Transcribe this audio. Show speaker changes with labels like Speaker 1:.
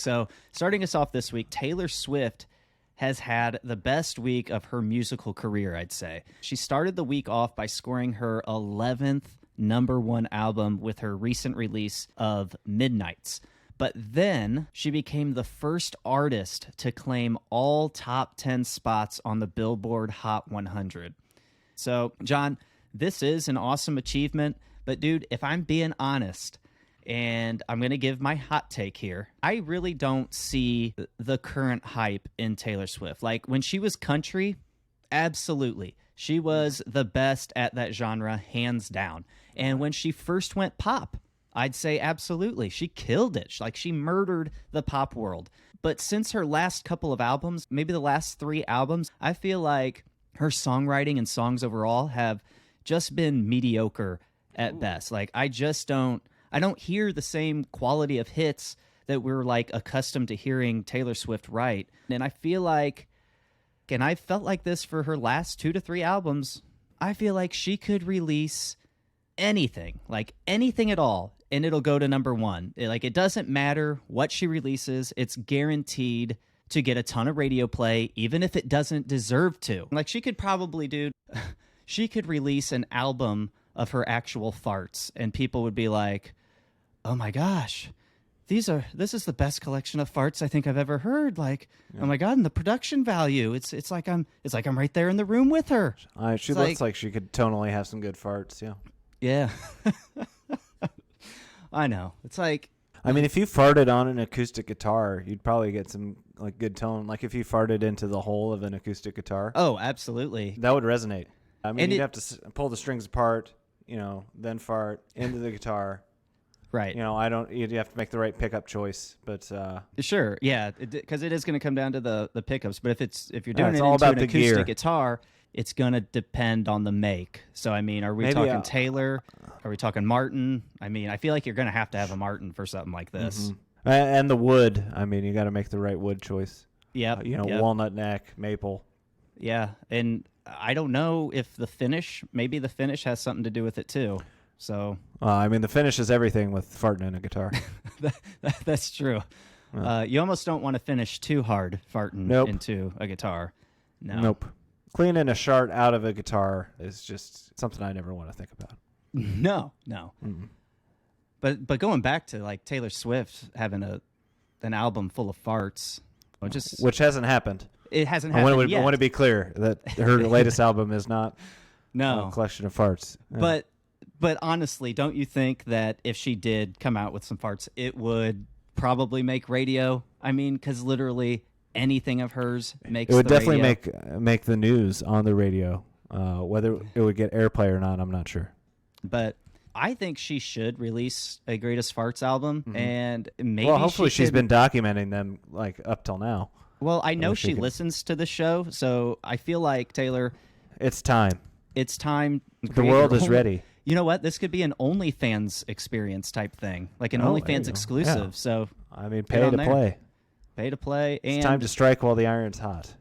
Speaker 1: So starting us off this week, Taylor Swift has had the best week of her musical career, I'd say. She started the week off by scoring her 11th #1 album with her recent release of Midnights. But then she became the first artist to claim all top 10 spots on the Billboard Hot 100. So, John, this is an awesome achievement. But, dude, if I'm being honest, and I'm going to give my hot take here, I really don't see the current hype in Taylor Swift. Like, when she was country, absolutely. She was the best at that genre, hands down. And when she first went pop, I'd say absolutely. She killed it. Like, she murdered the pop world. But since her last couple of albums, maybe the last 3 albums, I feel like her songwriting and songs overall have just been mediocre at best. Like, I don't hear the same quality of hits that we're like accustomed to hearing Taylor Swift write. And I feel like, and I felt like this for her last 2 to 3 albums, I feel like she could release anything, like anything at all, and it'll go to #1. It doesn't matter what she releases, it's guaranteed to get a ton of radio play, even if it doesn't deserve to. Like, she could probably, dude, she could release an album of her actual farts, and people would be like, oh my gosh, this is the best collection of farts I think I've ever heard. Like, oh my God, and the production value, it's like I'm right there in the room with her.
Speaker 2: She looks like she could tonally have some good farts, yeah.
Speaker 1: Yeah. I know. It's like,
Speaker 2: I mean, if you farted on an acoustic guitar, you'd probably get some like good tone. Like if you farted into the hole of an acoustic guitar.
Speaker 1: Oh, absolutely.
Speaker 2: That would resonate. I mean, you'd have to pull the strings apart, then fart into the guitar.
Speaker 1: Right.
Speaker 2: You'd have to make the right pickup choice, but
Speaker 1: sure, yeah, because it is going to come down to the pickups. But if you're doing it
Speaker 2: all
Speaker 1: into
Speaker 2: about
Speaker 1: an
Speaker 2: the
Speaker 1: acoustic
Speaker 2: gear.
Speaker 1: guitar, it's going to depend on the make. So I mean, are we talking Taylor? Are we talking Martin? I mean, I feel like you're going to have a Martin for something like this.
Speaker 2: Mm-hmm. And the wood. I mean, you got to make the right wood choice.
Speaker 1: Yep.
Speaker 2: Walnut neck, maple.
Speaker 1: Yeah, and I don't know if maybe the finish has something to do with it too. So,
Speaker 2: I mean, the finish is everything with farting in a guitar.
Speaker 1: That's true. You almost don't want to finish too hard farting into a guitar. No.
Speaker 2: Nope. Cleaning a shart out of a guitar is just something I never want to think about.
Speaker 1: No.
Speaker 2: Mm-mm.
Speaker 1: But going back to like Taylor Swift having an album full of farts,
Speaker 2: which hasn't happened.
Speaker 1: It hasn't happened yet.
Speaker 2: I want to be clear that her latest album is not
Speaker 1: a
Speaker 2: collection of farts. Yeah.
Speaker 1: But honestly, don't you think that if she did come out with some farts, it would probably make radio? I mean, because literally anything of hers makes
Speaker 2: it would
Speaker 1: the
Speaker 2: definitely
Speaker 1: radio.
Speaker 2: make the news on the radio. Whether it would get airplay or not, I'm not sure.
Speaker 1: But I think she should release a Greatest Farts album, and maybe
Speaker 2: hopefully she's been documenting them like up till now.
Speaker 1: Well, I know she listens to the show, so I feel like, Taylor,
Speaker 2: it's time.
Speaker 1: It's time.
Speaker 2: The world is ready.
Speaker 1: You know what? This could be an OnlyFans experience type thing, like an OnlyFans exclusive.
Speaker 2: Yeah.
Speaker 1: So
Speaker 2: I mean, pay to play.
Speaker 1: Pay to play. And
Speaker 2: it's time to strike while the iron's hot.